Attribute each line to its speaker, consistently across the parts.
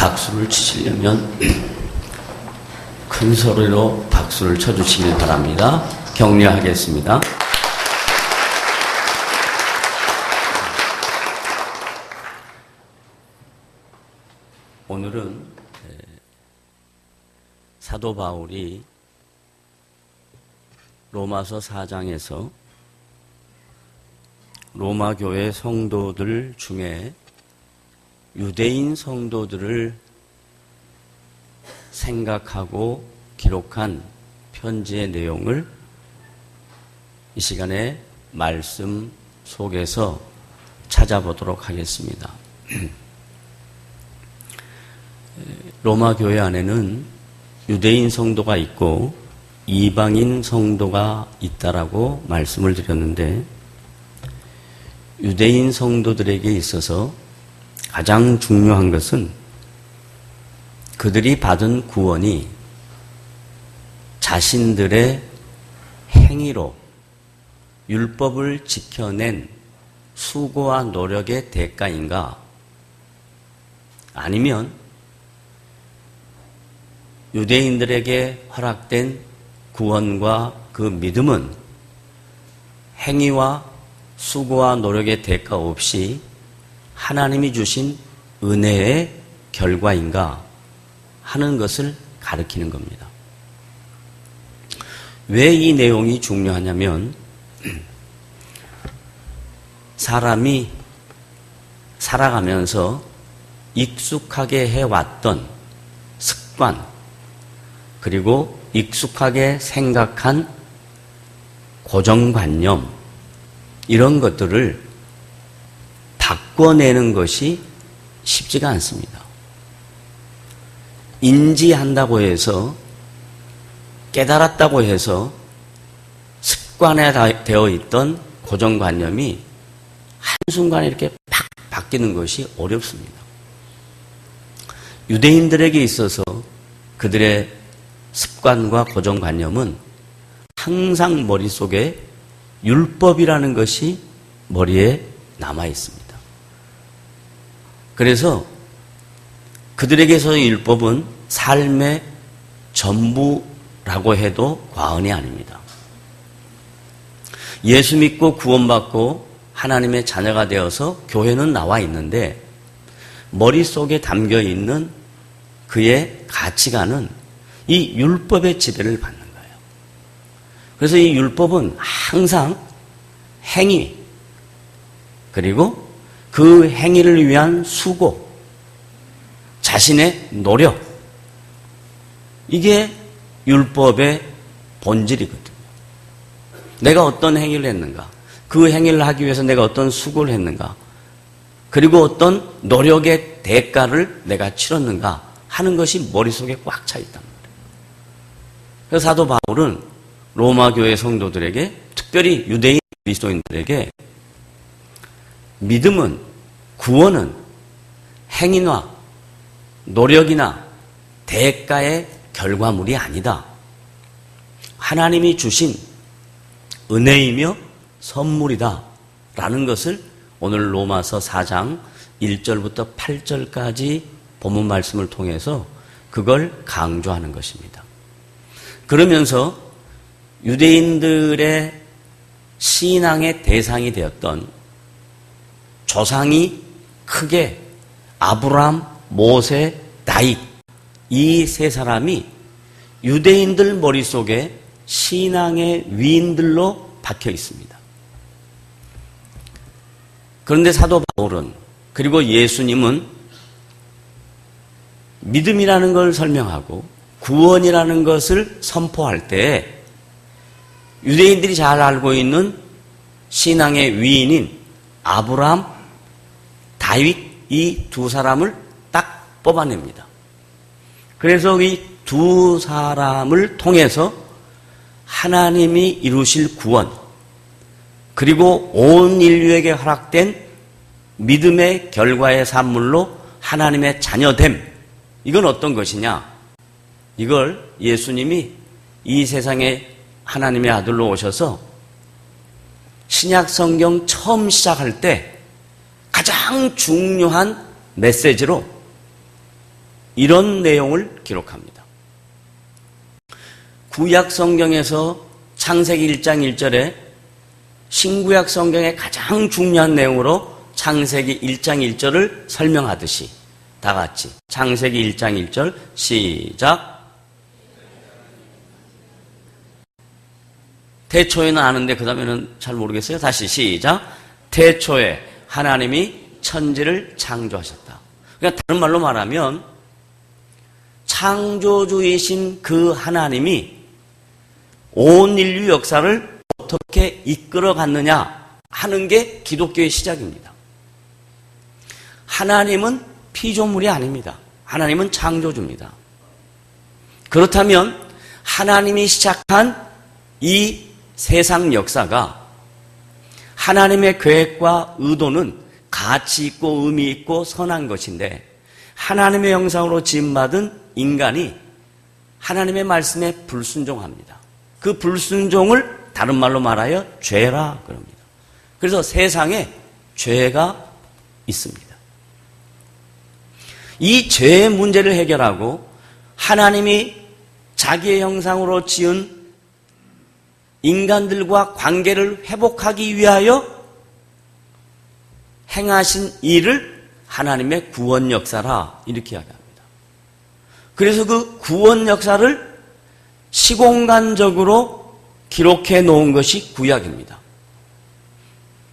Speaker 1: 박수를 치시려면 큰 소리로 박수를 쳐주시길 바랍니다. 격려하겠습니다. 오늘은 사도 바울이 로마서 4장에서 로마 교회 성도들 중에 유대인 성도들을 생각하고 기록한 편지의 내용을 이 시간에 말씀 속에서 찾아보도록 하겠습니다. 로마 교회 안에는 유대인 성도가 있고 이방인 성도가 있다라고 말씀을 드렸는데, 유대인 성도들에게 있어서 가장 중요한 것은 그들이 받은 구원이 자신들의 행위로 율법을 지켜낸 수고와 노력의 대가인가, 아니면 유대인들에게 허락된 구원과 그 믿음은 행위와 수고와 노력의 대가 없이 하나님이 주신 은혜의 결과인가 하는 것을 가리키는 겁니다. 왜 이 내용이 중요하냐면, 사람이 살아가면서 익숙하게 해왔던 습관, 그리고 익숙하게 생각한 고정관념, 이런 것들을 바꿔내는 것이 쉽지가 않습니다. 인지한다고 해서, 깨달았다고 해서 습관화되어 있던 고정관념이 한순간에 이렇게 팍 바뀌는 것이 어렵습니다. 유대인들에게 있어서 그들의 습관과 고정관념은 항상 머릿속에 율법이라는 것이 머리에 남아 있습니다. 그래서 그들에게서의 율법은 삶의 전부라고 해도 과언이 아닙니다. 예수 믿고 구원받고 하나님의 자녀가 되어서 교회는 나와 있는데, 머릿속에 담겨 있는 그의 가치관은 이 율법의 지배를 받는 거예요. 그래서 이 율법은 항상 행위, 그리고 그 행위를 위한 수고, 자신의 노력, 이게 율법의 본질이거든요. 내가 어떤 행위를 했는가, 그 행위를 하기 위해서 내가 어떤 수고를 했는가, 그리고 어떤 노력의 대가를 내가 치렀는가 하는 것이 머릿속에 꽉 차 있단 말이에요. 그래서 사도 바울은 로마 교회 성도들에게, 특별히 유대인 그리스도인들에게, 믿음은, 구원은 행위나 노력이나 대가의 결과물이 아니다. 하나님이 주신 은혜이며 선물이다 라는 것을 오늘 로마서 4장 1절부터 8절까지 본문 말씀을 통해서 그걸 강조하는 것입니다. 그러면서 유대인들의 신앙의 대상이 되었던 조상이 크게 아브라함, 모세, 다윗, 이 세 사람이 유대인들 머릿속에 신앙의 위인들로 박혀 있습니다. 그런데 사도 바울은, 그리고 예수님은 믿음이라는 걸 설명하고 구원이라는 것을 선포할 때 유대인들이 잘 알고 있는 신앙의 위인인 아브라함, 다윗, 이 두 사람을 딱 뽑아냅니다. 그래서 이 두 사람을 통해서 하나님이 이루실 구원, 그리고 온 인류에게 허락된 믿음의 결과의 산물로 하나님의 자녀됨, 이건 어떤 것이냐? 이걸 예수님이 이 세상에 하나님의 아들로 오셔서 신약 성경 처음 시작할 때 가장 중요한 메시지로 이런 내용을 기록합니다. 구약 성경에서 창세기 1장 1절에 신구약 성경의 가장 중요한 내용으로 창세기 1장 1절을 설명하듯이 다 같이 창세기 1장 1절 시작. 태초에는 아는데 그 다음에는 잘 모르겠어요. 다시 시작. 태초에 하나님이 천지를 창조하셨다. 그러니까 다른 말로 말하면 창조주이신 그 하나님이 온 인류 역사를 어떻게 이끌어갔느냐 하는 게 기독교의 시작입니다. 하나님은 피조물이 아닙니다. 하나님은 창조주입니다. 그렇다면 하나님이 시작한 이 세상 역사가 하나님의 계획과 의도는 가치 있고 의미 있고 선한 것인데 하나님의 형상으로 지음받은 인간이 하나님의 말씀에 불순종합니다. 그 불순종을 다른 말로 말하여 죄라 그럽니다. 그래서 세상에 죄가 있습니다. 이 죄의 문제를 해결하고 하나님이 자기의 형상으로 지은 인간들과 관계를 회복하기 위하여 행하신 일을 하나님의 구원 역사라 이렇게 이야기합니다. 그래서 그 구원 역사를 시공간적으로 기록해 놓은 것이 구약입니다.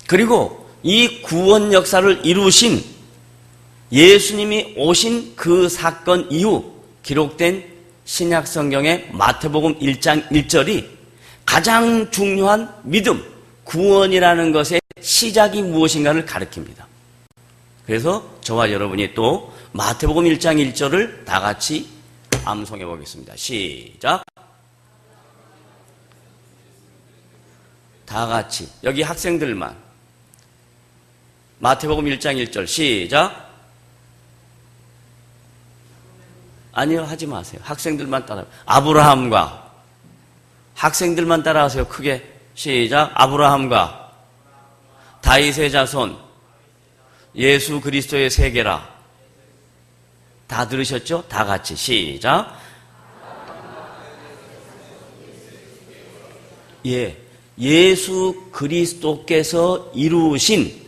Speaker 1: 그리고 이 구원 역사를 이루신 예수님이 오신 그 사건 이후 기록된 신약 성경의 마태복음 1장 1절이 가장 중요한 믿음, 구원이라는 것의 시작이 무엇인가를 가리킵니다. 그래서 저와 여러분이 또 마태복음 1장 1절을 다 같이 암송해 보겠습니다. 시작. 다 같이 여기 학생들만 마태복음 1장 1절 시작. 아니요, 하지 마세요. 학생들만 따라. 아브라함과 학생들만 따라하세요. 크게 시작. 아브라함과 다윗의 자손 예수 그리스도의 세계라. 다 들으셨죠? 다 같이 시작. 예수 그리스도께서 이루신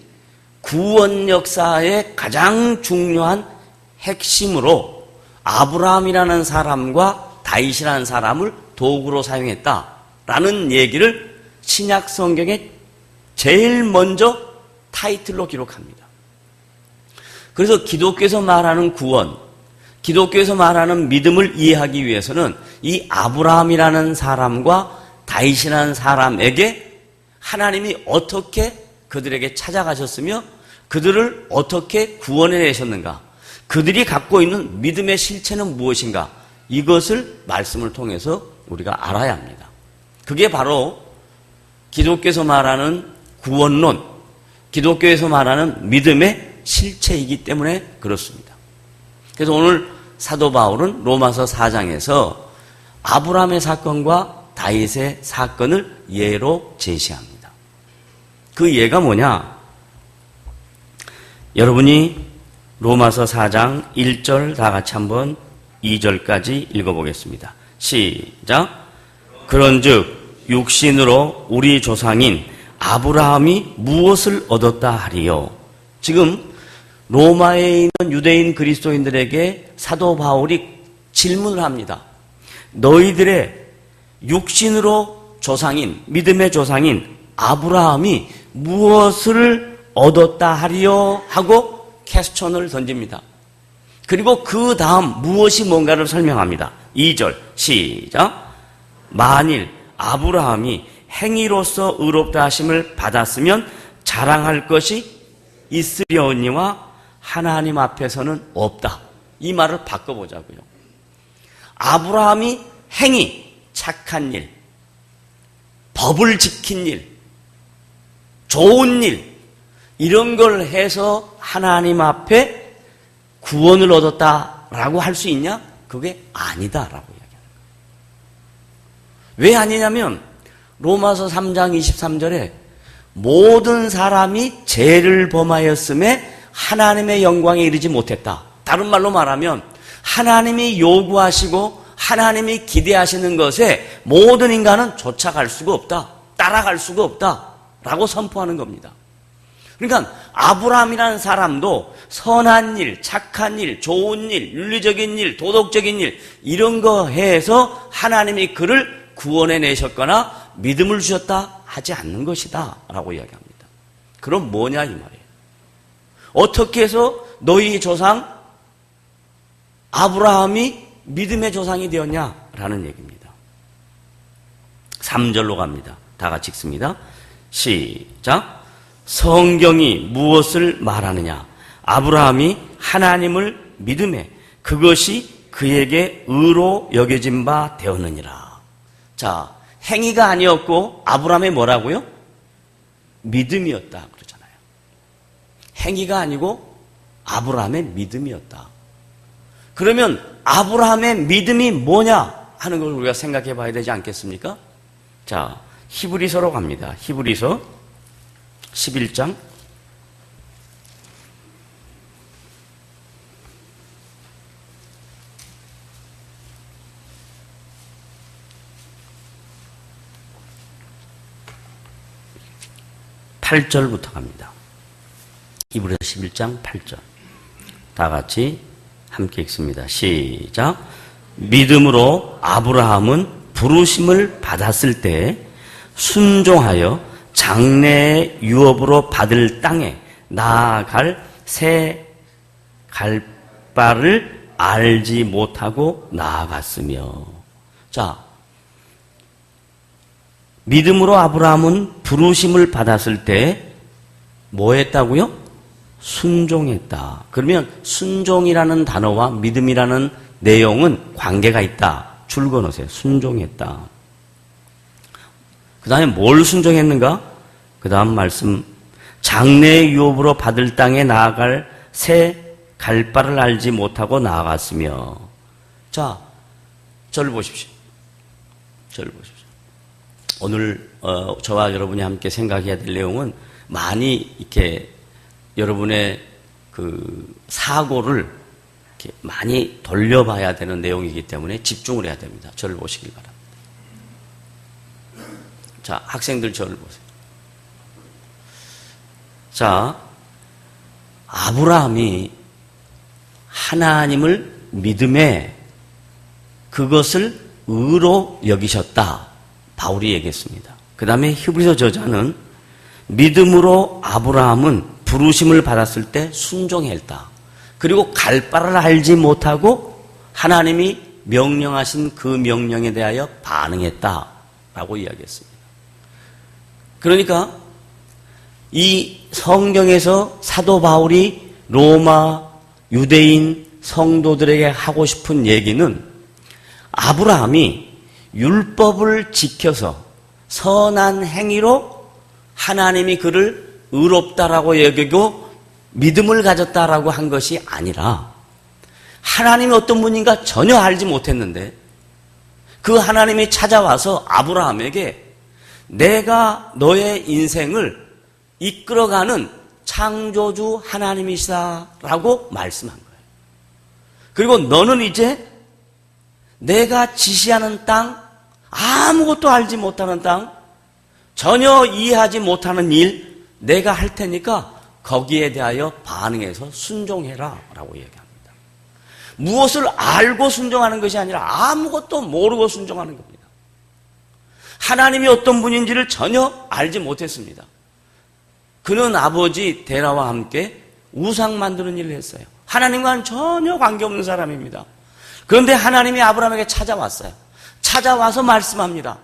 Speaker 1: 구원 역사의 가장 중요한 핵심으로 아브라함이라는 사람과 다윗이라는 사람을 도구로 사용했다라는 얘기를 신약 성경에 제일 먼저 타이틀로 기록합니다. 그래서 기독교에서 말하는 구원, 기독교에서 말하는 믿음을 이해하기 위해서는 이 아브라함이라는 사람과 다윗이라는 사람에게 하나님이 어떻게 그들에게 찾아가셨으며 그들을 어떻게 구원해내셨는가, 그들이 갖고 있는 믿음의 실체는 무엇인가, 이것을 말씀을 통해서 우리가 알아야 합니다. 그게 바로 기독교에서 말하는 구원론, 기독교에서 말하는 믿음의 실체이기 때문에 그렇습니다. 그래서 오늘 사도 바울은 로마서 4장에서 아브라함의 사건과 다윗의 사건을 예로 제시합니다. 그 예가 뭐냐? 여러분이 로마서 4장 1절 다 같이 한번 2절까지 읽어보겠습니다. 시작. 그런즉 육신으로 우리 조상인 아브라함이 무엇을 얻었다 하리요? 지금 로마에 있는 유대인 그리스도인들에게 사도 바울이 질문을 합니다. 너희들의 육신으로 조상인, 믿음의 조상인 아브라함이 무엇을 얻었다 하리요? 하고 퀘스천을 던집니다. 그리고 그 다음 무엇이 뭔가를 설명합니다. 2절 시작. 만일 아브라함이 행위로서 의롭다 하심을 받았으면 자랑할 것이 있으려니와 하나님 앞에서는 없다. 이 말을 바꿔보자고요. 아브라함이 행위, 착한 일, 법을 지킨 일, 좋은 일, 이런 걸 해서 하나님 앞에 구원을 얻었다라고 할 수 있냐? 그게 아니다라고 이야기합니다. 왜 아니냐면 로마서 3장 23절에 모든 사람이 죄를 범하였음에 하나님의 영광에 이르지 못했다. 다른 말로 말하면 하나님이 요구하시고 하나님이 기대하시는 것에 모든 인간은 쫓아갈 수가 없다, 따라갈 수가 없다라고 선포하는 겁니다. 그러니까 아브라함이라는 사람도 선한 일, 착한 일, 좋은 일, 윤리적인 일, 도덕적인 일 이런 거 해서 하나님이 그를 구원해 내셨거나 믿음을 주셨다 하지 않는 것이다 라고 이야기합니다. 그럼 뭐냐 이 말이에요. 어떻게 해서 너희 조상 아브라함이 믿음의 조상이 되었냐라는 얘기입니다. 3절로 갑니다. 다 같이 읽습니다. 시작. 성경이 무엇을 말하느냐? 아브라함이 하나님을 믿음에 그것이 그에게 의로 여겨진 바 되었느니라. 자, 행위가 아니었고 아브라함의 뭐라고요? 믿음이었다 그러잖아요. 행위가 아니고 아브라함의 믿음이었다. 그러면 아브라함의 믿음이 뭐냐 하는 걸 우리가 생각해 봐야 되지 않겠습니까? 자, 히브리서로 갑니다. 히브리서 11장 8절부터 갑니다. 히브리서 11장 8절. 다 같이 함께 읽습니다. 시작. 믿음으로 아브라함은 부르심을 받았을 때 순종하여 장래의 유업으로 받을 땅에 나아갈 새 갈바를 알지 못하고 나아갔으며. 자, 믿음으로 아브라함은 부르심을 받았을 때 뭐 했다고요? 순종했다. 그러면 순종이라는 단어와 믿음이라는 내용은 관계가 있다. 줄 그어놓으세요. 순종했다. 그 다음에 뭘 순종했는가? 그 다음 말씀. 장래의 유업으로 받을 땅에 나아갈 새 갈바를 알지 못하고 나아갔으며. 자, 저를 보십시오. 저를 보십시오. 오늘 저와 여러분이 함께 생각해야 될 내용은 많이 이렇게 여러분의 그 사고를 이렇게 많이 돌려봐야 되는 내용이기 때문에 집중을 해야 됩니다. 저를 보시길 바랍니다. 자, 학생들 저를 보세요. 자, 아브라함이 하나님을 믿음에 그것을 의로 여기셨다. 바울이 얘기했습니다. 그 다음에 히브리서 저자는 믿음으로 아브라함은 부르심을 받았을 때 순종했다. 그리고 갈바를 알지 못하고 하나님이 명령하신 그 명령에 대하여 반응했다라고 이야기했습니다. 그러니까 이 성경에서 사도 바울이 로마 유대인 성도들에게 하고 싶은 얘기는 아브라함이 율법을 지켜서 선한 행위로 하나님이 그를 의롭다라고 여기고 믿음을 가졌다라고 한 것이 아니라 하나님이 어떤 분인가 전혀 알지 못했는데 그 하나님이 찾아와서 아브라함에게 내가 너의 인생을 이끌어가는 창조주 하나님이시다라고 말씀한 거예요. 그리고 너는 이제 내가 지시하는 땅, 아무것도 알지 못하는 땅, 전혀 이해하지 못하는 일 내가 할 테니까 거기에 대하여 반응해서 순종해라 라고 얘기합니다. 무엇을 알고 순종하는 것이 아니라 아무것도 모르고 순종하는 겁니다. 하나님이 어떤 분인지를 전혀 알지 못했습니다. 그는 아버지 데라와 함께 우상 만드는 일을 했어요. 하나님과는 전혀 관계없는 사람입니다. 그런데 하나님이 아브라함에게 찾아왔어요. 찾아와서 말씀합니다.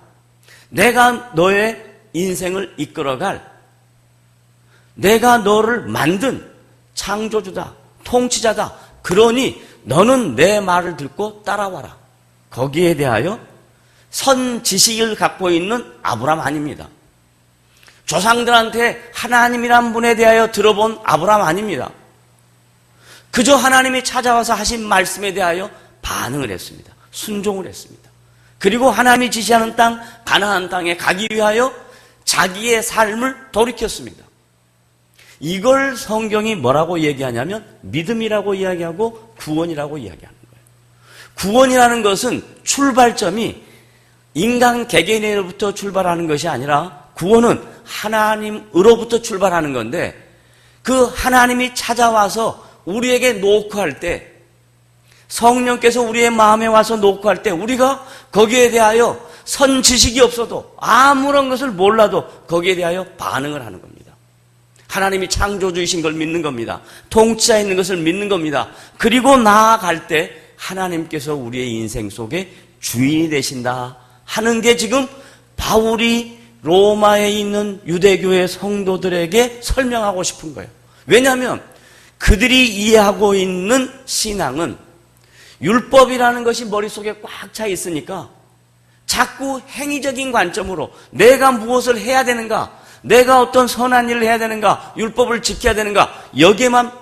Speaker 1: 내가 너의 인생을 이끌어갈, 내가 너를 만든 창조주다, 통치자다. 그러니 너는 내 말을 듣고 따라와라. 거기에 대하여 선 지식을 갖고 있는 아브라함 아닙니다. 조상들한테 하나님이란 분에 대하여 들어본 아브라함 아닙니다. 그저 하나님이 찾아와서 하신 말씀에 대하여 반응을 했습니다. 순종을 했습니다. 그리고 하나님이 지시하는 땅, 가나안 땅에 가기 위하여 자기의 삶을 돌이켰습니다. 이걸 성경이 뭐라고 얘기하냐면 믿음이라고 이야기하고 구원이라고 이야기하는 거예요. 구원이라는 것은 출발점이 인간 개개인으로부터 출발하는 것이 아니라 구원은 하나님으로부터 출발하는 건데, 그 하나님이 찾아와서 우리에게 노크할 때, 성령께서 우리의 마음에 와서 노크할 때 우리가 거기에 대하여 선 지식이 없어도, 아무런 것을 몰라도 거기에 대하여 반응을 하는 겁니다. 하나님이 창조주이신 걸 믿는 겁니다. 통치자 있는 것을 믿는 겁니다. 그리고 나아갈 때 하나님께서 우리의 인생 속에 주인이 되신다 하는 게 지금 바울이 로마에 있는 유대교의 성도들에게 설명하고 싶은 거예요. 왜냐하면 그들이 이해하고 있는 신앙은 율법이라는 것이 머릿속에 꽉 차 있으니까 자꾸 행위적인 관점으로 내가 무엇을 해야 되는가, 내가 어떤 선한 일을 해야 되는가, 율법을 지켜야 되는가, 여기에만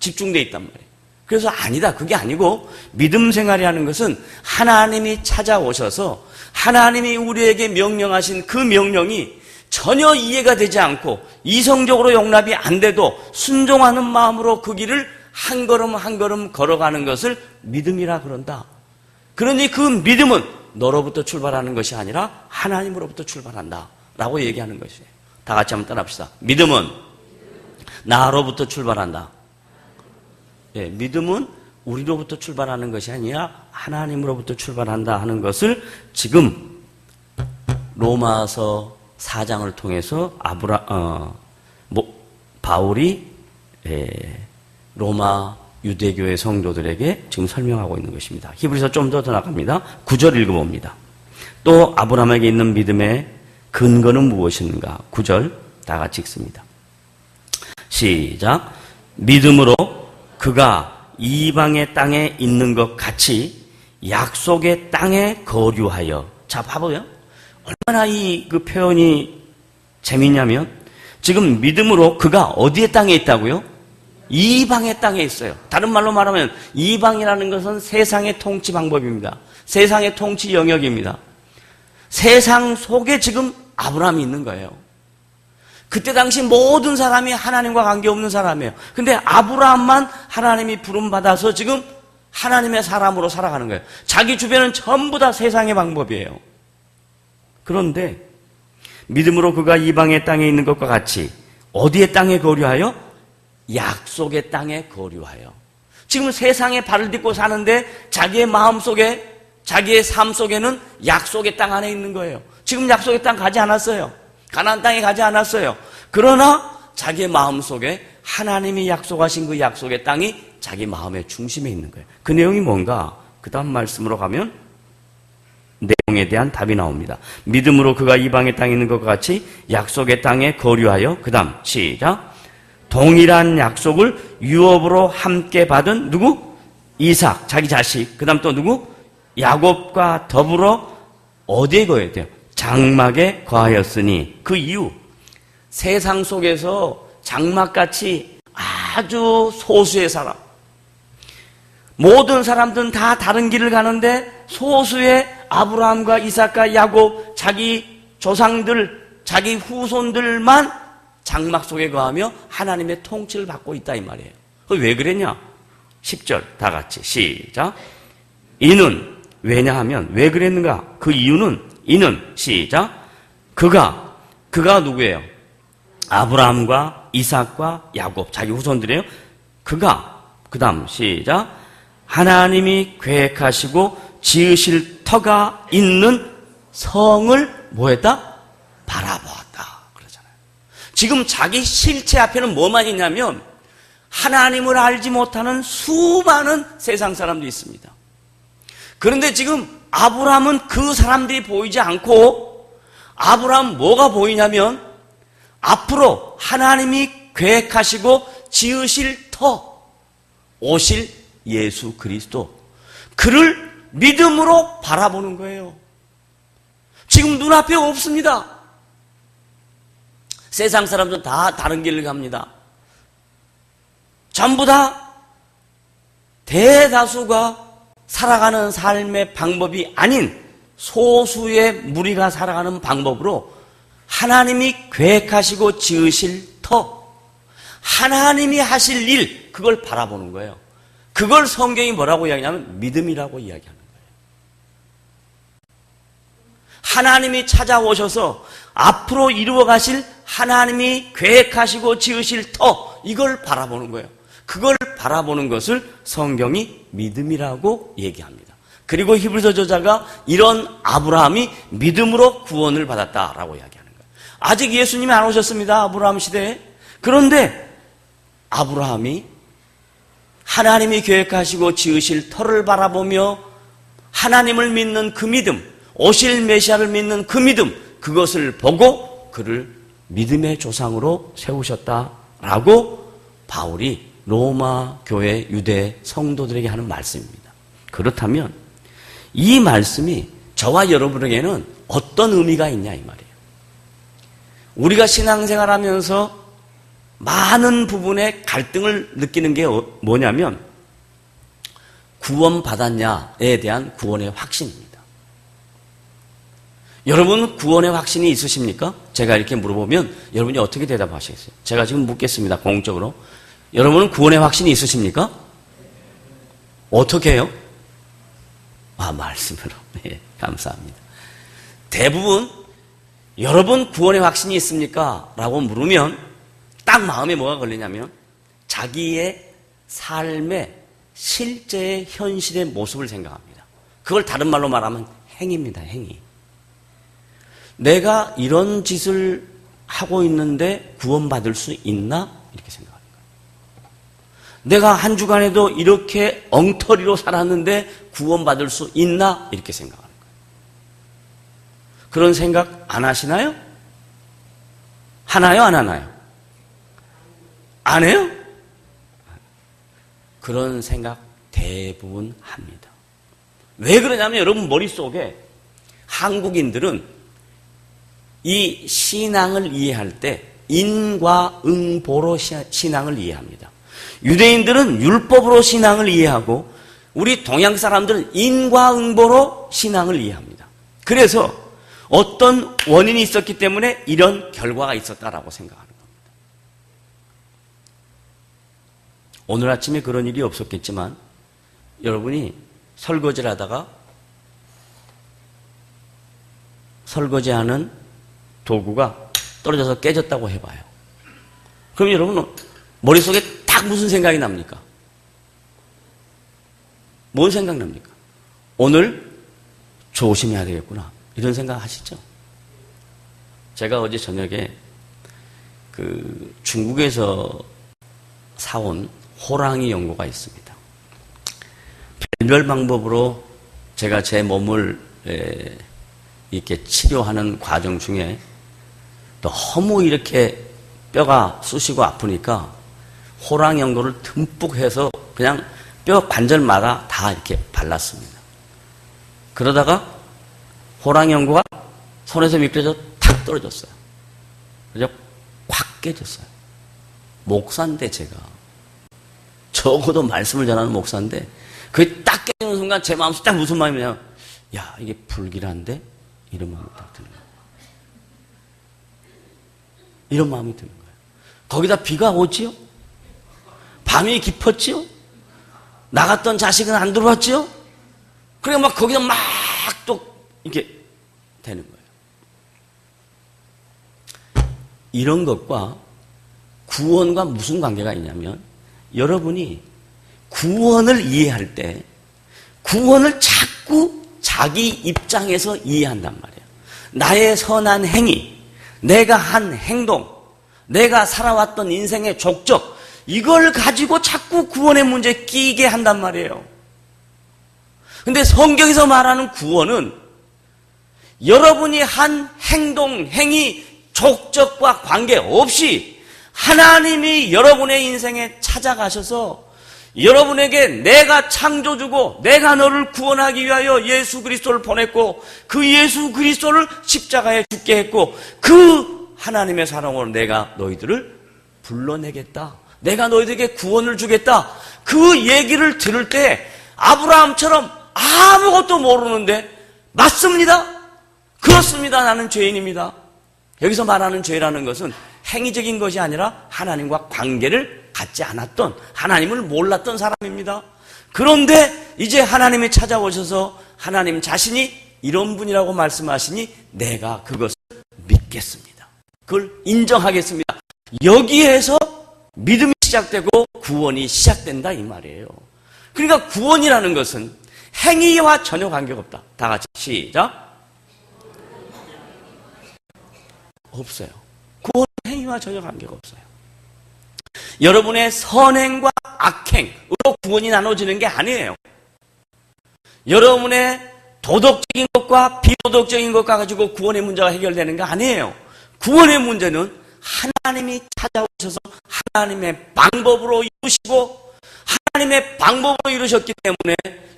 Speaker 1: 집중되어 있단 말이에요. 그래서 아니다, 그게 아니고 믿음 생활이라는 것은 하나님이 찾아오셔서 하나님이 우리에게 명령하신 그 명령이 전혀 이해가 되지 않고 이성적으로 용납이 안 돼도 순종하는 마음으로 그 길을 한 걸음 한 걸음 걸어가는 것을 믿음이라 그런다. 그러니 그 믿음은 너로부터 출발하는 것이 아니라 하나님으로부터 출발한다 라고 얘기하는 것이에요. 다 같이 한번 따라합시다. 믿음은 나로부터 출발한다. 예, 믿음은 우리로부터 출발하는 것이 아니라 하나님으로부터 출발한다 하는 것을 지금 로마서 4장을 통해서 바울이 로마 유대교의 성도들에게 지금 설명하고 있는 것입니다. 히브리서 좀 더 나갑니다. 9절 읽어봅니다. 또 아브라함에게 있는 믿음의 근거는 무엇인가? 9절 다 같이 읽습니다. 시작. 믿음으로 그가 이방의 땅에 있는 것 같이 약속의 땅에 거류하여. 자, 봐봐요. 얼마나 그 표현이 재미있냐면 지금 믿음으로 그가 어디의 땅에 있다고요? 이방의 땅에 있어요. 다른 말로 말하면 이방이라는 것은 세상의 통치 방법입니다. 세상의 통치 영역입니다. 세상 속에 지금 아브라함이 있는 거예요. 그때 당시 모든 사람이 하나님과 관계없는 사람이에요. 근데 아브라함만 하나님이 부름받아서 지금 하나님의 사람으로 살아가는 거예요. 자기 주변은 전부 다 세상의 방법이에요. 그런데 믿음으로 그가 이방의 땅에 있는 것과 같이 어디의 땅에 거류하여? 약속의 땅에 거류하여. 지금 세상에 발을 딛고 사는데 자기의 마음속에, 자기의 삶 속에는 약속의 땅 안에 있는 거예요. 지금 약속의 땅 가지 않았어요. 가나안 땅에 가지 않았어요. 그러나 자기의 마음속에 하나님이 약속하신 그 약속의 땅이 자기 마음의 중심에 있는 거예요. 그 내용이 뭔가? 그 다음 말씀으로 가면 내용에 대한 답이 나옵니다. 믿음으로 그가 이방의 땅에 있는 것과 같이 약속의 땅에 거류하여. 그 다음 시작. 동일한 약속을 유업으로 함께 받은 누구? 이삭, 자기 자식. 그 다음 또 누구? 야곱과 더불어 어디에 거해야 돼요? 장막에 거하였으니. 그 이유, 세상 속에서 장막같이 아주 소수의 사람, 모든 사람들은 다 다른 길을 가는데 소수의 아브라함과 이삭과 야곱, 자기 조상들, 자기 후손들만 장막 속에 거하며 하나님의 통치를 받고 있다 이 말이에요. 왜 그랬냐? 10절 다 같이 시작. 이는, 왜냐하면 왜 그랬는가? 그 이유는, 이는 시작. 그가 누구예요? 아브라함과 이삭과 야곱, 자기 후손들이에요. 그가, 그 다음 시작. 하나님이 계획하시고 지으실 터가 있는 성을 뭐했다? 바라보았다 그러잖아요. 지금 자기 실체 앞에는 뭐만 있냐면 하나님을 알지 못하는 수많은 세상 사람들이 있습니다. 그런데 지금 아브라함은 그 사람들이 보이지 않고, 아브라함 뭐가 보이냐면 앞으로 하나님이 계획하시고 지으실 터, 오실 예수 그리스도, 그를 믿음으로 바라보는 거예요. 지금 눈앞에 없습니다. 세상 사람들은 다 다른 길을 갑니다. 전부 다 대다수가 살아가는 삶의 방법이 아닌 소수의 무리가 살아가는 방법으로 하나님이 계획하시고 지으실 터, 하나님이 하실 일, 그걸 바라보는 거예요. 그걸 성경이 뭐라고 이야기하냐면 믿음이라고 이야기하는 거예요. 하나님이 찾아오셔서 앞으로 이루어 가실 하나님이 계획하시고 지으실 터, 이걸 바라보는 거예요. 그걸 바라보는 것을 성경이 믿음이라고 얘기합니다. 그리고 히브리서 저자가 이런 아브라함이 믿음으로 구원을 받았다라고 이야기하는 거예요. 아직 예수님이 안 오셨습니다. 아브라함 시대에. 그런데 아브라함이 하나님이 계획하시고 지으실 터를 바라보며 하나님을 믿는 그 믿음, 오실 메시아를 믿는 그 믿음, 그것을 보고 그를 믿음의 조상으로 세우셨다라고 바울이 로마 교회 유대 성도들에게 하는 말씀입니다. 그렇다면 이 말씀이 저와 여러분에게는 어떤 의미가 있냐 이 말이에요. 우리가 신앙생활하면서 많은 부분에 갈등을 느끼는 게 뭐냐면 구원받았냐에 대한 구원의 확신입니다. 여러분 구원의 확신이 있으십니까? 제가 이렇게 물어보면 여러분이 어떻게 대답하시겠어요? 제가 지금 묻겠습니다. 공적으로. 여러분은 구원의 확신이 있으십니까? 어떻게 해요? 말씀으로. 네, 감사합니다. 대부분 여러분 구원의 확신이 있습니까? 라고 물으면 딱 마음에 뭐가 걸리냐면 자기의 삶의 실제의 현실의 모습을 생각합니다. 그걸 다른 말로 말하면 행위입니다. 행위. 내가 이런 짓을 하고 있는데 구원받을 수 있나? 이렇게 생각합니다. 내가 한 주간에도 이렇게 엉터리로 살았는데 구원받을 수 있나? 이렇게 생각하는 거예요. 그런 생각 안 하시나요? 하나요? 안 하나요? 안 해요? 그런 생각 대부분 합니다. 왜 그러냐면 여러분 머릿속에 한국인들은 이 신앙을 이해할 때 인과 응보로 신앙을 이해합니다. 유대인들은 율법으로 신앙을 이해하고 우리 동양 사람들은 인과응보로 신앙을 이해합니다. 그래서 어떤 원인이 있었기 때문에 이런 결과가 있었다라고 생각하는 겁니다. 오늘 아침에 그런 일이 없었겠지만 여러분이 설거지를 하다가 설거지하는 도구가 떨어져서 깨졌다고 해봐요. 그럼 여러분은 머릿속에 딱 무슨 생각이 납니까? 뭔 생각 납니까? 오늘 조심해야 되겠구나. 이런 생각 하시죠? 제가 어제 저녁에 중국에서 사온 호랑이 연고가 있습니다. 별별 방법으로 제가 제 몸을 이렇게 치료하는 과정 중에 너무 이렇게 뼈가 쑤시고 아프니까 호랑이 연고를 듬뿍 해서 그냥 뼈 관절마다 다 이렇게 발랐습니다. 그러다가 호랑이 연고가 손에서 미끄러져 탁 떨어졌어요. 그래서 확 깨졌어요. 목사인데 제가 적어도 말씀을 전하는 목사인데 그게 딱 깨지는 순간 제 마음속에 딱 무슨 마음이냐면 야 이게 불길한데? 이런 마음이 딱 드는 거예요. 이런 마음이 드는 거예요. 거기다 비가 오지요? 밤이 깊었지요? 나갔던 자식은 안 들어왔지요? 그러니까 막 거기다 막 또 이렇게 되는 거예요. 이런 것과 구원과 무슨 관계가 있냐면 여러분이 구원을 이해할 때 구원을 자꾸 자기 입장에서 이해한단 말이에요. 나의 선한 행위, 내가 한 행동, 내가 살아왔던 인생의 족적, 이걸 가지고 자꾸 구원의 문제에 끼게 한단 말이에요. 근데 성경에서 말하는 구원은 여러분이 한 행동, 행위, 족적과 관계없이 하나님이 여러분의 인생에 찾아가셔서 여러분에게 내가 창조주고 내가 너를 구원하기 위하여 예수 그리스도를 보냈고 그 예수 그리스도를 십자가에 죽게 했고 그 하나님의 사랑으로 내가 너희들을 불러내겠다. 내가 너희들에게 구원을 주겠다. 그 얘기를 들을 때 아브라함처럼 아무것도 모르는데 맞습니다. 그렇습니다. 나는 죄인입니다. 여기서 말하는 죄라는 것은 행위적인 것이 아니라 하나님과 관계를 갖지 않았던 하나님을 몰랐던 사람입니다. 그런데 이제 하나님이 찾아오셔서 하나님 자신이 이런 분이라고 말씀하시니 내가 그것을 믿겠습니다. 그걸 인정하겠습니다. 여기에서 믿음이 시작되고 구원이 시작된다 이 말이에요. 그러니까 구원이라는 것은 행위와 전혀 관계가 없다. 다 같이 시작. 없어요. 구원은 행위와 전혀 관계가 없어요. 여러분의 선행과 악행으로 구원이 나눠지는 게 아니에요. 여러분의 도덕적인 것과 비도덕적인 것과 가지고 구원의 문제가 해결되는 게 아니에요. 구원의 문제는 하나님이 찾아오셔서 하나님의 방법으로 이루시고 하나님의 방법으로 이루셨기 때문에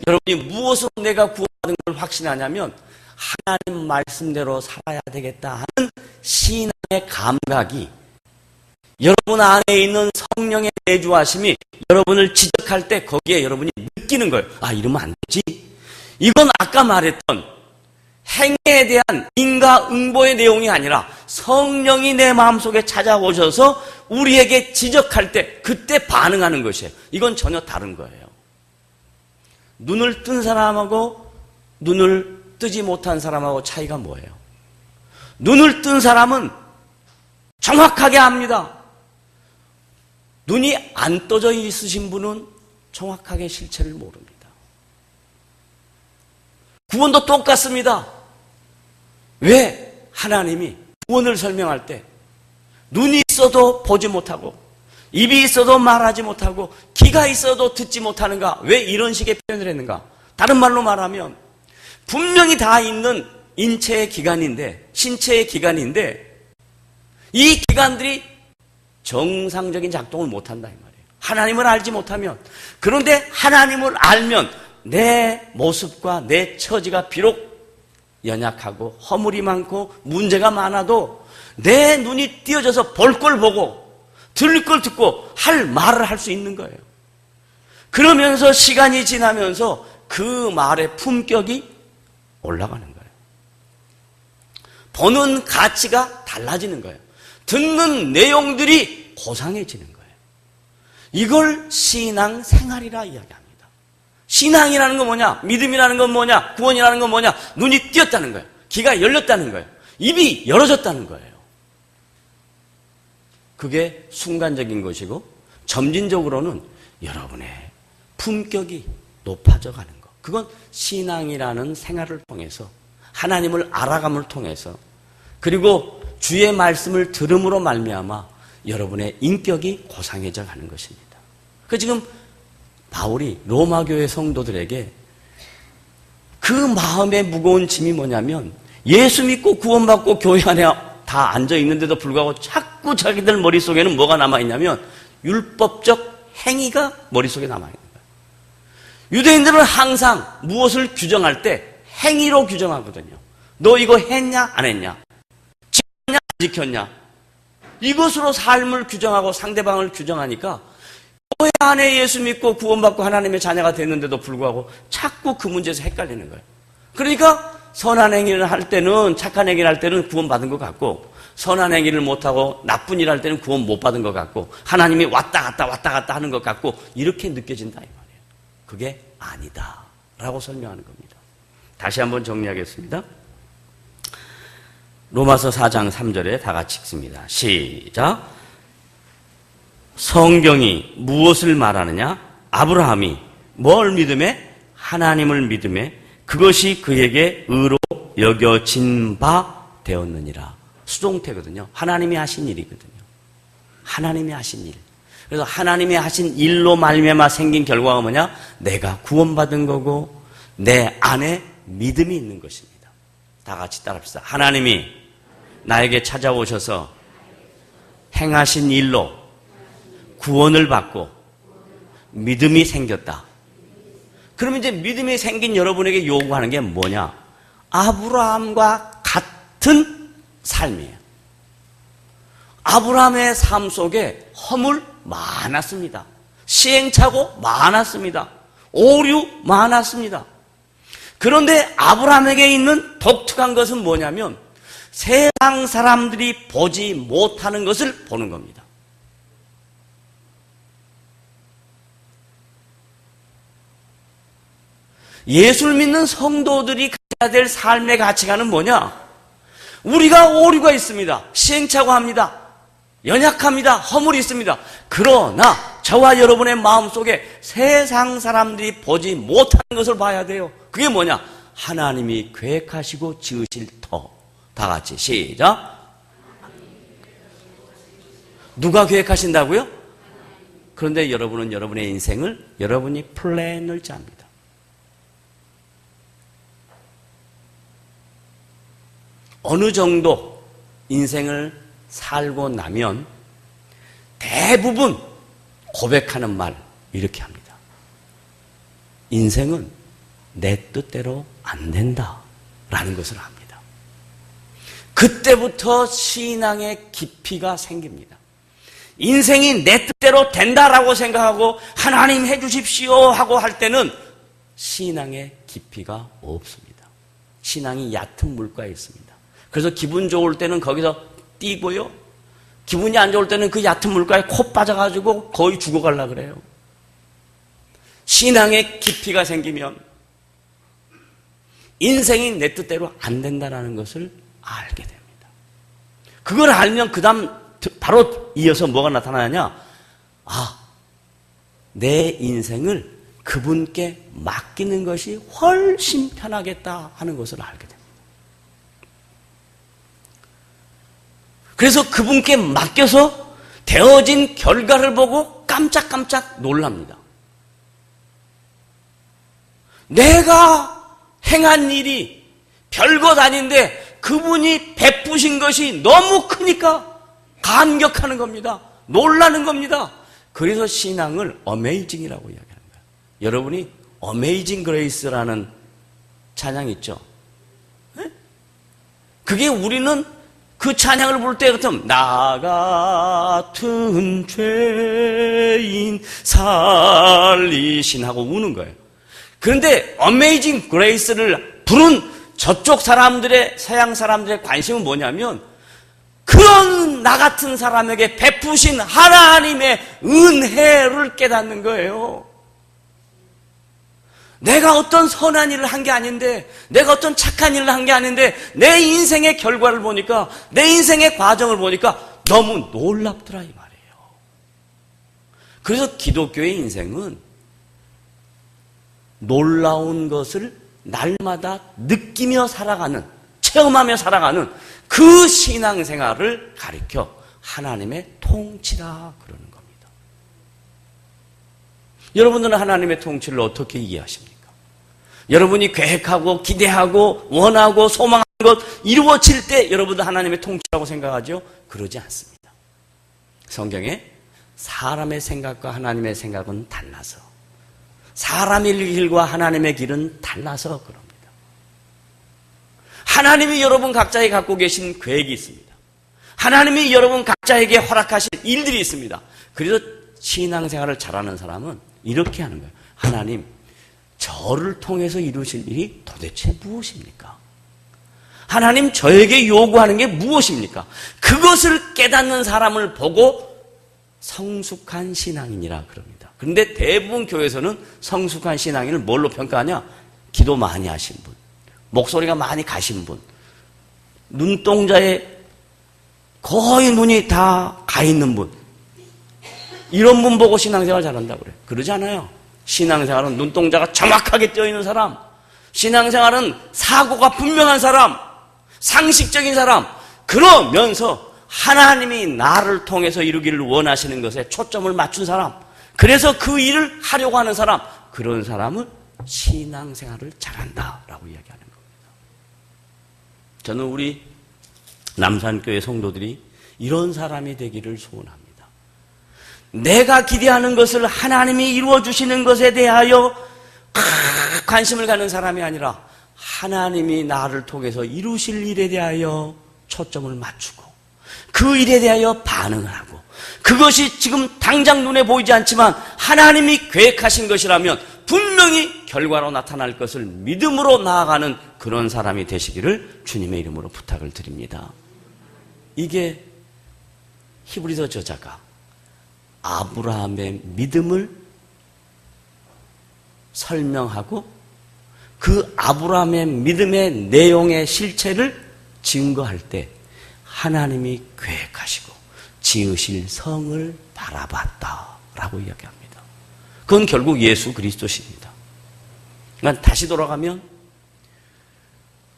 Speaker 1: 여러분이 무엇으로 내가 구원받은 걸 확신하냐면 하나님 말씀대로 살아야 되겠다 하는 신앙의 감각이 여러분 안에 있는 성령의 내주하심이 여러분을 지적할 때 거기에 여러분이 느끼는 거예요. 아, 이러면 안 되지. 이건 아까 말했던 행위에 대한 인과응보의 내용이 아니라 성령이 내 마음속에 찾아오셔서 우리에게 지적할 때 그때 반응하는 것이에요. 이건 전혀 다른 거예요. 눈을 뜬 사람하고 눈을 뜨지 못한 사람하고 차이가 뭐예요? 눈을 뜬 사람은 정확하게 압니다. 눈이 안 떠져 있으신 분은 정확하게 실체를 모릅니다. 구원도 똑같습니다. 왜 하나님이 구원을 설명할 때 눈이 있어도 보지 못하고 입이 있어도 말하지 못하고 귀가 있어도 듣지 못하는가? 왜 이런 식의 표현을 했는가? 다른 말로 말하면 분명히 다 있는 인체의 기관인데 신체의 기관인데 이 기관들이 정상적인 작동을 못한다 이 말이에요. 하나님을 알지 못하면. 그런데 하나님을 알면 내 모습과 내 처지가 비록 연약하고 허물이 많고 문제가 많아도 내 눈이 띄어져서 볼 걸 보고 들을 걸 듣고 할 말을 할 수 있는 거예요. 그러면서 시간이 지나면서 그 말의 품격이 올라가는 거예요. 보는 가치가 달라지는 거예요. 듣는 내용들이 고상해지는 거예요. 이걸 신앙 생활이라 이야기합니다. 신앙이라는 건 뭐냐? 믿음이라는 건 뭐냐? 구원이라는 건 뭐냐? 눈이 띄었다는 거예요. 귀가 열렸다는 거예요. 입이 열어졌다는 거예요. 그게 순간적인 것이고 점진적으로는 여러분의 품격이 높아져 가는 것. 그건 신앙이라는 생활을 통해서 하나님을 알아감을 통해서 그리고 주의 말씀을 들음으로 말미암아 여러분의 인격이 고상해져 가는 것입니다. 그 지금 바울이 로마 교회 성도들에게 그 마음의 무거운 짐이 뭐냐면 예수 믿고 구원받고 교회 안에 다 앉아 있는데도 불구하고 자꾸 자기들 머릿속에는 뭐가 남아있냐면 율법적 행위가 머릿속에 남아있는 거예요. 유대인들은 항상 무엇을 규정할 때 행위로 규정하거든요. 너 이거 했냐 안 했냐? 지켰냐 안 지켰냐? 이것으로 삶을 규정하고 상대방을 규정하니까 교회 안에 예수 믿고 구원받고 하나님의 자녀가 됐는데도 불구하고 자꾸 그 문제에서 헷갈리는 거예요. 그러니까 선한 행위를 할 때는 착한 행위를 할 때는 구원받은 것 같고 선한 행위를 못하고 나쁜 일을 할 때는 구원 못 받은 것 같고 하나님이 왔다 갔다 하는 것 같고 이렇게 느껴진다 이 말이에요. 그게 아니다 라고 설명하는 겁니다. 다시 한번 정리하겠습니다. 로마서 4장 3절에 다 같이 읽습니다. 시작. 성경이 무엇을 말하느냐? 아브라함이 뭘 믿음에? 하나님을 믿음에 그것이 그에게 의로 여겨진 바 되었느니라. 수동태거든요. 하나님이 하신 일이거든요. 하나님이 하신 일. 그래서 하나님이 하신 일로 말미암아 생긴 결과가 뭐냐? 내가 구원받은 거고 내 안에 믿음이 있는 것입니다. 다 같이 따라합시다. 하나님이 나에게 찾아오셔서 행하신 일로 구원을 받고 믿음이 생겼다. 그러면 이제 믿음이 생긴 여러분에게 요구하는 게 뭐냐? 아브라함과 같은 삶이에요. 아브라함의 삶 속에 허물 많았습니다. 시행착오 많았습니다. 오류 많았습니다. 그런데 아브라함에게 있는 독특한 것은 뭐냐면 세상 사람들이 보지 못하는 것을 보는 겁니다. 예수를 믿는 성도들이 가져야 될 삶의 가치관은 뭐냐? 우리가 오류가 있습니다. 시행착오합니다. 연약합니다. 허물이 있습니다. 그러나 저와 여러분의 마음속에 세상 사람들이 보지 못하는 것을 봐야 돼요. 그게 뭐냐? 하나님이 계획하시고 지으실 터. 다 같이 시작. 누가 계획하신다고요? 그런데 여러분은 여러분의 인생을 여러분이 플랜을 짭니다. 어느 정도 인생을 살고 나면 대부분 고백하는 말 이렇게 합니다. 인생은 내 뜻대로 안 된다라는 것을 압니다. 그때부터 신앙의 깊이가 생깁니다. 인생이 내 뜻대로 된다라고 생각하고 하나님 해주십시오 하고 할 때는 신앙의 깊이가 없습니다. 신앙이 얕은 물가에 있습니다. 그래서 기분 좋을 때는 거기서 뛰고요. 기분이 안 좋을 때는 그 얕은 물가에 코 빠져가지고 거의 죽어가려고 그래요. 신앙의 깊이가 생기면 인생이 내 뜻대로 안 된다는 것을 알게 됩니다. 그걸 알면 그 다음 바로 이어서 뭐가 나타나냐? 아, 내 인생을 그분께 맡기는 것이 훨씬 편하겠다 하는 것을 알게 됩니다. 그래서 그분께 맡겨서 되어진 결과를 보고 깜짝깜짝 놀랍니다. 내가 행한 일이 별것 아닌데 그분이 베푸신 것이 너무 크니까 감격하는 겁니다. 놀라는 겁니다. 그래서 신앙을 어메이징이라고 이야기하는 거예요. 여러분이 어메이징 그레이스라는 찬양 있죠? 네? 그게 우리는 그 찬양을 부를 때 같으면 나 같은 죄인 살리신 하고 우는 거예요. 그런데 어메이징 그레이스를 부른 저쪽 사람들의 서양 사람들의 관심은 뭐냐면 그런 나 같은 사람에게 베푸신 하나님의 은혜를 깨닫는 거예요. 내가 어떤 선한 일을 한 게 아닌데, 내가 어떤 착한 일을 한 게 아닌데, 내 인생의 결과를 보니까, 내 인생의 과정을 보니까 너무 놀랍더라 이 말이에요. 그래서 기독교의 인생은 놀라운 것을 날마다 느끼며 살아가는, 체험하며 살아가는 그 신앙생활을 가리켜 하나님의 통치라 그러는 겁니다. 여러분들은 하나님의 통치를 어떻게 이해하십니까? 여러분이 계획하고 기대하고 원하고 소망하는 것 이루어질 때 여러분도 하나님의 통치라고 생각하죠? 그러지 않습니다. 성경에 사람의 생각과 하나님의 생각은 달라서, 사람의 길과 하나님의 길은 달라서 그럽니다. 하나님이 여러분 각자에 갖고 계신 계획이 있습니다. 하나님이 여러분 각자에게 허락하신 일들이 있습니다. 그래서 신앙생활을 잘하는 사람은 이렇게 하는 거예요. 하나님, 저를 통해서 이루실 일이 도대체 무엇입니까? 하나님, 저에게 요구하는 게 무엇입니까? 그것을 깨닫는 사람을 보고 성숙한 신앙인이라 그럽니다. 그런데 대부분 교회에서는 성숙한 신앙인을 뭘로 평가하냐? 기도 많이 하신 분, 목소리가 많이 가신 분, 눈동자에 거의 눈이 다 가 있는 분, 이런 분 보고 신앙생활 잘한다고 그래요. 그러지 않아요. 신앙생활은 눈동자가 정확하게 띄어있는 사람, 신앙생활은 사고가 분명한 사람, 상식적인 사람, 그러면서 하나님이 나를 통해서 이루기를 원하시는 것에 초점을 맞춘 사람, 그래서 그 일을 하려고 하는 사람, 그런 사람은 신앙생활을 잘한다라고 이야기하는 겁니다. 저는 우리 남산교회 성도들이 이런 사람이 되기를 소원합니다. 내가 기대하는 것을 하나님이 이루어주시는 것에 대하여 관심을 갖는 사람이 아니라 하나님이 나를 통해서 이루실 일에 대하여 초점을 맞추고 그 일에 대하여 반응을 하고, 그것이 지금 당장 눈에 보이지 않지만 하나님이 계획하신 것이라면 분명히 결과로 나타날 것을 믿음으로 나아가는 그런 사람이 되시기를 주님의 이름으로 부탁을 드립니다. 이게 히브리서 저자가 아브라함의 믿음을 설명하고 그 아브라함의 믿음의 내용의 실체를 증거할 때 하나님이 계획하시고 지으실 성을 바라봤다라고 이야기합니다. 그건 결국 예수 그리스도십니다. 그러니까 다시 돌아가면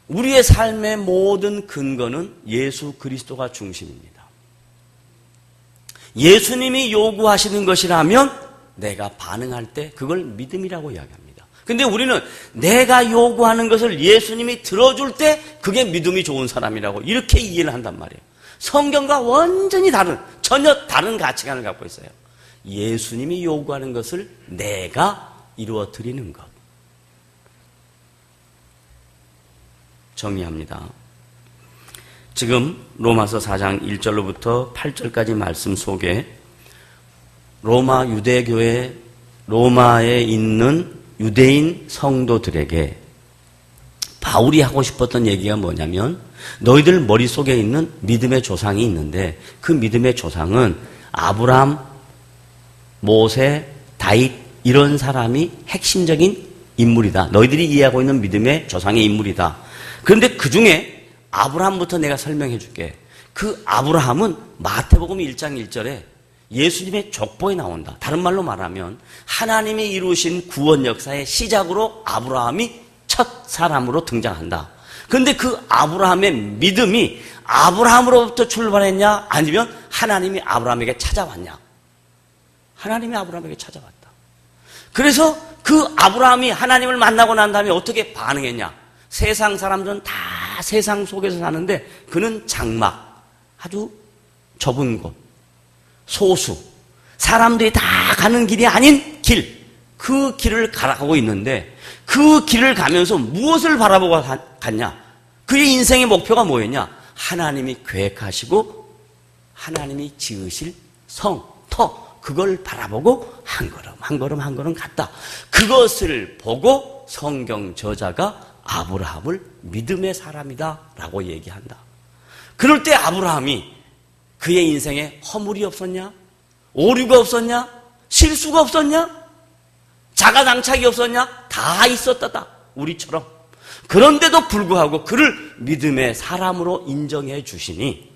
Speaker 1: 우리의 삶의 모든 근거는 예수 그리스도가 중심입니다. 예수님이 요구하시는 것이라면 내가 반응할 때 그걸 믿음이라고 이야기합니다. 근데 우리는 내가 요구하는 것을 예수님이 들어줄 때 그게 믿음이 좋은 사람이라고 이렇게 이해를 한단 말이에요. 성경과 완전히 다른, 전혀 다른 가치관을 갖고 있어요. 예수님이 요구하는 것을 내가 이루어 드리는 것. 정리합니다. 지금 로마서 4장 1절로부터 8절까지 말씀 속에 로마 유대교회 로마에 있는 유대인 성도들에게 바울이 하고 싶었던 얘기가 뭐냐면 너희들 머릿속에 있는 믿음의 조상이 있는데 그 믿음의 조상은 아브라함, 모세, 다윗 이런 사람이 핵심적인 인물이다. 너희들이 이해하고 있는 믿음의 조상의 인물이다. 그런데 그 중에 아브라함부터 내가 설명해 줄게. 그 아브라함은 마태복음 1장 1절에 예수님의 족보에 나온다. 다른 말로 말하면 하나님이 이루신 구원 역사의 시작으로 아브라함이 첫 사람으로 등장한다. 그런데 그 아브라함의 믿음이 아브라함으로부터 출발했냐 아니면 하나님이 아브라함에게 찾아왔냐? 하나님이 아브라함에게 찾아왔다. 그래서 그 아브라함이 하나님을 만나고 난 다음에 어떻게 반응했냐? 세상 사람들은 다 세상 속에서 사는데 그는 장막, 아주 좁은 곳, 소수, 사람들이 다 가는 길이 아닌 길, 그 길을 가고 있는데 그 길을 가면서 무엇을 바라보고 갔냐? 그의 인생의 목표가 뭐였냐? 하나님이 계획하시고 하나님이 지으실 성, 터, 그걸 바라보고 한 걸음 한 걸음 한 걸음 갔다. 그것을 보고 성경 저자가 아브라함을 믿음의 사람이다 라고 얘기한다. 그럴 때 아브라함이 그의 인생에 허물이 없었냐? 오류가 없었냐? 실수가 없었냐? 자가당착이 없었냐? 다 있었다. 우리처럼. 그런데도 불구하고 그를 믿음의 사람으로 인정해 주시니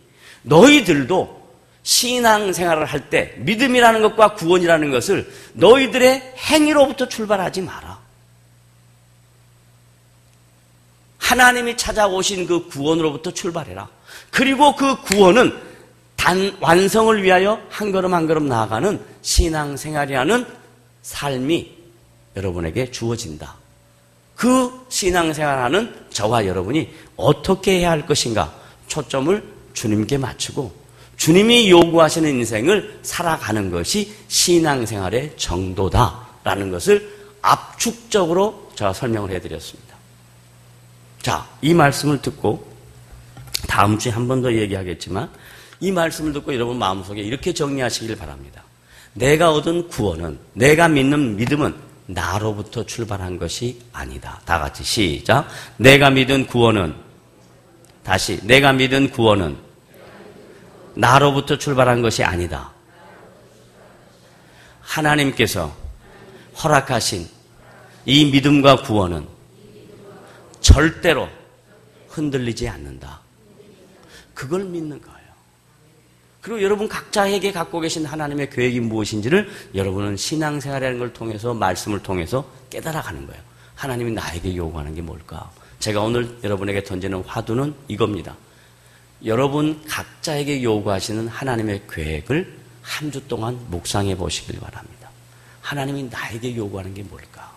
Speaker 1: 너희들도 신앙생활을 할 때 믿음이라는 것과 구원이라는 것을 너희들의 행위로부터 출발하지 마라. 하나님이 찾아오신 그 구원으로부터 출발해라. 그리고 그 구원은 완성을 위하여 한 걸음 한 걸음 나아가는 신앙생활이라는 삶이 여러분에게 주어진다. 그 신앙생활하는 저와 여러분이 어떻게 해야 할 것인가 초점을 주님께 맞추고 주님이 요구하시는 인생을 살아가는 것이 신앙생활의 정도다라는 것을 압축적으로 제가 설명을 해드렸습니다. 자, 이 말씀을 듣고 다음 주에 한 번 더 얘기하겠지만 이 말씀을 듣고 여러분 마음속에 이렇게 정리하시길 바랍니다. 내가 얻은 구원은, 내가 믿는 믿음은 나로부터 출발한 것이 아니다. 다 같이 시작. 내가 믿은 구원은, 다시 내가 믿은 구원은 나로부터 출발한 것이 아니다. 하나님께서 허락하신 이 믿음과 구원은 절대로 흔들리지 않는다. 그걸 믿는 거예요. 그리고 여러분 각자에게 갖고 계신 하나님의 계획이 무엇인지를 여러분은 신앙생활이라는 걸 통해서 말씀을 통해서 깨달아가는 거예요. 하나님이 나에게 요구하는 게 뭘까? 제가 오늘 여러분에게 던지는 화두는 이겁니다. 여러분 각자에게 요구하시는 하나님의 계획을 한 주 동안 묵상해 보시길 바랍니다. 하나님이 나에게 요구하는 게 뭘까?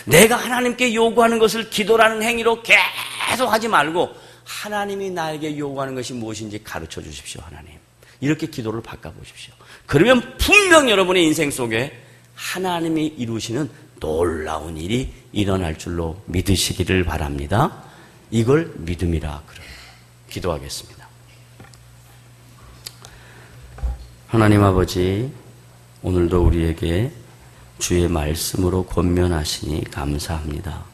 Speaker 1: 내가 하나님께 요구하는 것을 기도라는 행위로 계속 하지 말고 하나님이 나에게 요구하는 것이 무엇인지 가르쳐 주십시오. 하나님. 이렇게 기도를 바꿔보십시오. 그러면 분명 여러분의 인생 속에 하나님이 이루시는 놀라운 일이 일어날 줄로 믿으시기를 바랍니다. 이걸 믿음이라 그래요. 기도하겠습니다. 하나님 아버지, 오늘도 우리에게 주의 말씀으로 권면하시니 감사합니다.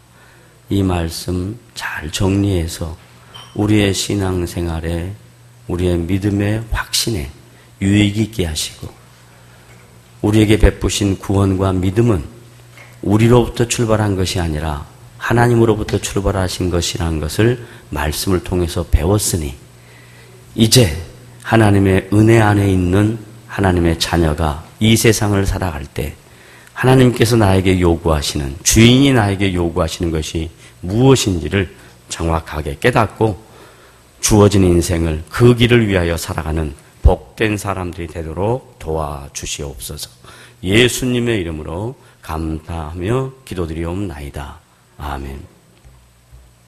Speaker 1: 이 말씀 잘 정리해서 우리의 신앙생활에, 우리의 믿음의 확신에 유익 있게 하시고 우리에게 베푸신 구원과 믿음은 우리로부터 출발한 것이 아니라 하나님으로부터 출발하신 것이라는 것을 말씀을 통해서 배웠으니 이제 하나님의 은혜 안에 있는 하나님의 자녀가 이 세상을 살아갈 때 하나님께서 나에게 요구하시는, 주인이 나에게 요구하시는 것이 무엇인지를 정확하게 깨닫고 주어진 인생을 그 길을 위하여 살아가는 복된 사람들이 되도록 도와주시옵소서. 예수님의 이름으로 감사하며 기도드리옵나이다. 아멘.